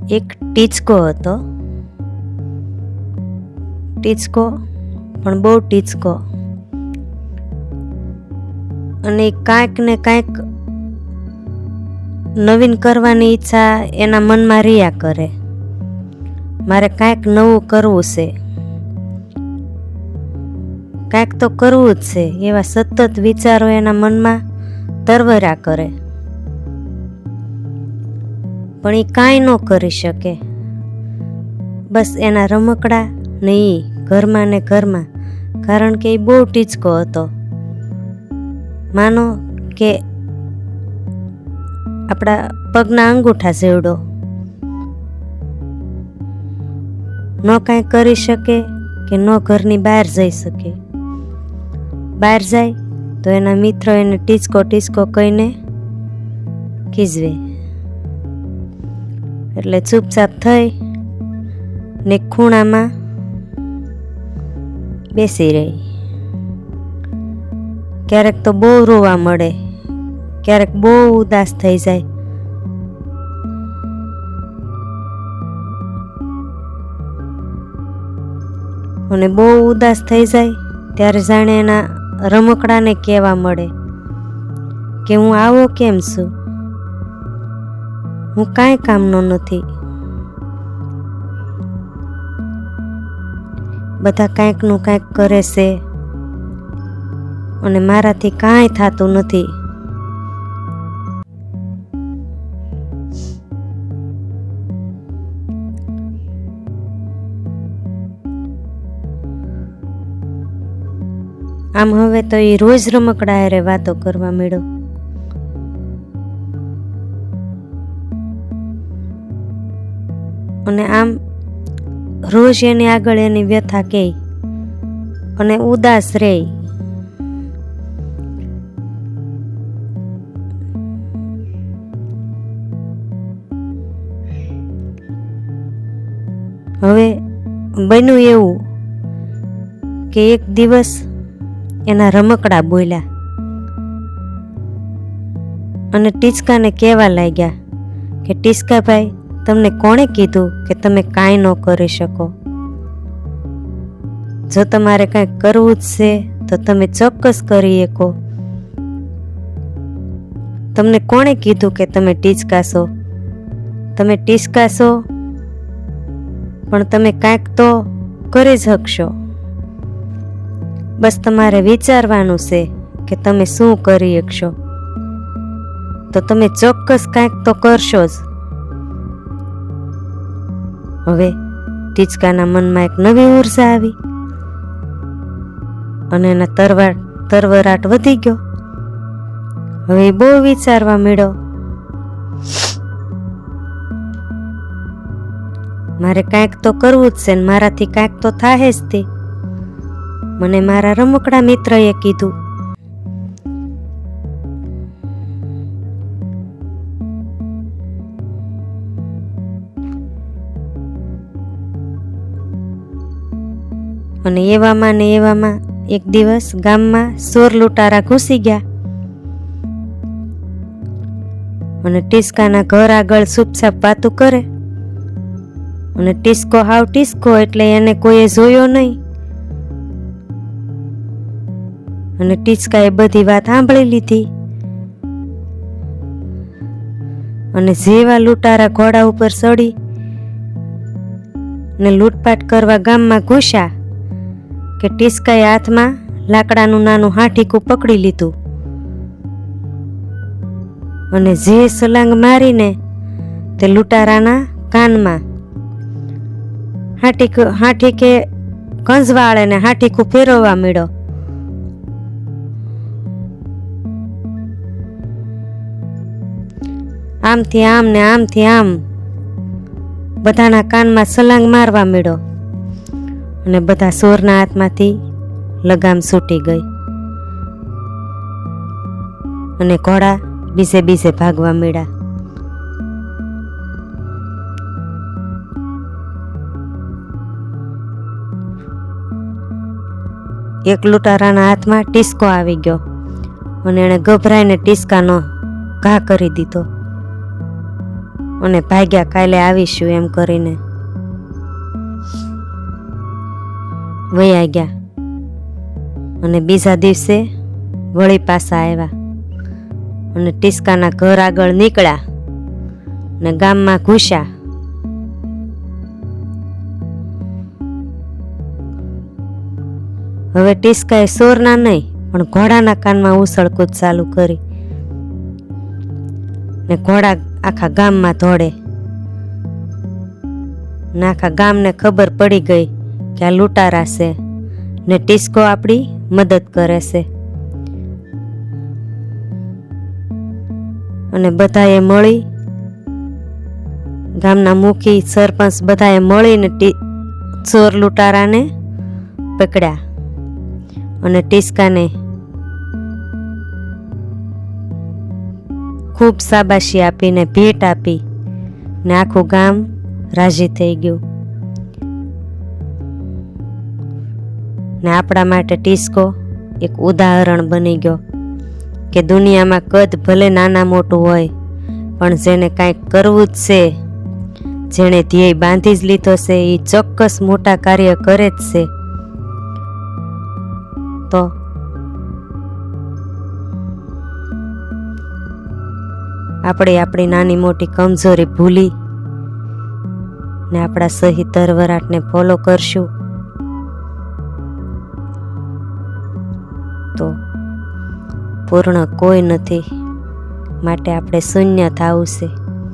એક ટીચકો હતો. ટીચકો પણ બહુ ટીચકો, અને કાંઈક ને કાંઈક નવીન કરવાની ઈચ્છા એના મનમાં રહ્યા કરે. મારે કાંઈક નવું કરવું છે, કાંઈક તો કરવું જ છે, એવા સતત વિચારો એના મનમાં તરવર્યા કરે. પણ એ કાંઈ ન કરી શકે. બસ એના રમકડા ને એ ઘરમાં ને ઘરમાં, કારણ કે એ બહુ ટીચકો હતો. માનો કે આપણા પગના અંગૂઠા જેવડો. ન કાંઈ કરી શકે કે ન ઘરની બહાર જઈ શકે. બહાર જાય તો એના મિત્રો એને ટીચકો ટીચકો કહીને ખીજવે. એટલે ચૂપચાપ થઈ ને ખૂણામાં બેસી રહી. ક્યારેક તો બહુ રોવા મળે, ક્યારેક બહુ ઉદાસ થઈ જાય. અને બહુ ઉદાસ થઈ જાય ત્યારે જાણે એના રમકડાને કહેવા મળે કે હું આવો કેમ છું, હું કાંઈ કામનો નથી. બધા કાંઈકનું કાંઈક કરે છે અને મારાથી કાંઈ થતું નથી. આમ હવે તો એ રોજ રમકડા હારે વાતો કરવા માંડ્યો. અને આમ રોજ એની આગળ એની વ્યથા કહે અને ઉદાસ રહે. હવે બન્યું એવું કે એક દિવસ એના રમકડા બોલ્યા અને ટીચકાને કહેવા લાગ્યા કે ટીચકાભાઈ, તમને કોણે કીધું કે તમે કાંઈ ન કરી શકો? જો તમારે કાંઈક કરવું જ છે તો તમે ચોક્કસ કરી શકો. તમને કોણે કીધું કે તમે ટીચકા છો? તમે ટીચકા છો પણ તમે કાંઈક તો કરી જ શકશો. બસ તમારે વિચારવાનું છે કે તમે શું કરી શકશો, તો તમે ચોક્કસ કાંઈક તો કરશો જ. હવે ટીચકાના મનમાં એક નવી ઉર્જા આવી અને એના તરવરાટ વધી ગયો. હવે બહુ વિચારવા માંડ્યો, મારે કાંઈક તો કરવું જ છે ને મારાથી કાંઈક તો થાય જ તે. મને મારા રમકડા મિત્રએ કીધું. અને એવામાં ને એવામાં એક દિવસ ગામમાં ચોર લૂંટારા ઘૂસી ગયા અને ટીચકાના ઘર આગળ ચૂપચાપ વાતું કરે. અને ટીચકો હાવ ટીચકો એટલે એને કોઈએ જોયો નહીં. અને ટીચકાએ બધી વાત સાંભળી લીધી. અને જેવા લૂંટારા ઘોડા ઉપર ચડી ને લૂંટપાટ કરવા ગામમાં ઘૂસ્યા કે ટીચકાએ હાથમાં લાકડાનું નાનું હાંઠીકું પકડી લીધું અને જે સલાંગ મારીને તે લૂંટારાના કાનમાં હાંઠીકે કંજવાળે ને હાંઠીકું ફેરવવા માંડ્યો. આમથી આમ ને આમથી આમ બધાના કાનમાં સલાંગ મારવા માંડ્યો અને બધા ચોરના હાથમાંથી લગામ છૂટી ગઈ અને ઘોડા બીજે બીજે ભાગવા માંડ્યા. એક લૂંટારાના હાથમાં ટીચકો આવી ગયો અને એણે ગભરાઈને ટીચકાનો ઘા કરી દીધો અને ભાગ્યા કાલે આવીશું એમ કરીને વયા ગયા. અને બીજા દિવસે વળી પાછા આવ્યા અને ટીસ્કાના ઘર આગળ નીકળ્યા ને ગામમાં ઘૂસ્યા. હવે ટીસ્કાએ સોરના નહીં પણ ઘોડાના કાનમાં ઉછળકૂદ ચાલુ કરી ને ઘોડા આખા ગામમાં દોડે ને આખા ગામને ખબર પડી ગઈ કે આ લૂંટારા છે ને ટીસ્કો આપણી મદદ કરે છે. અને બધાએ મળી, ગામના મુખી સરપંચ બધાએ મળીને ચોર લૂંટારાને પકડ્યા અને ટીસ્કાને ખૂબ શાબાશી આપીને ભેટ આપી ને આખું ગામ રાજી થઈ ગયું. ને આપણા માટે ટીસ્કો એક ઉદાહરણ બની ગયો કે દુનિયામાં કદ ભલે નાના મોટું હોય પણ જેને કાંઈક કરવું જ છે, જેણે ધ્યેય બાંધી જ લીધો છે, એ ચોક્કસ મોટા કાર્ય કરે જ છે. તો આપણે આપણી નાની મોટી કમજોરી ભૂલી ને આપણા સહી તરવરાટને ફોલો કરશું તો પૂર્ણ કોઈ નથી, માટે આપણે શૂન્ય થવું છે.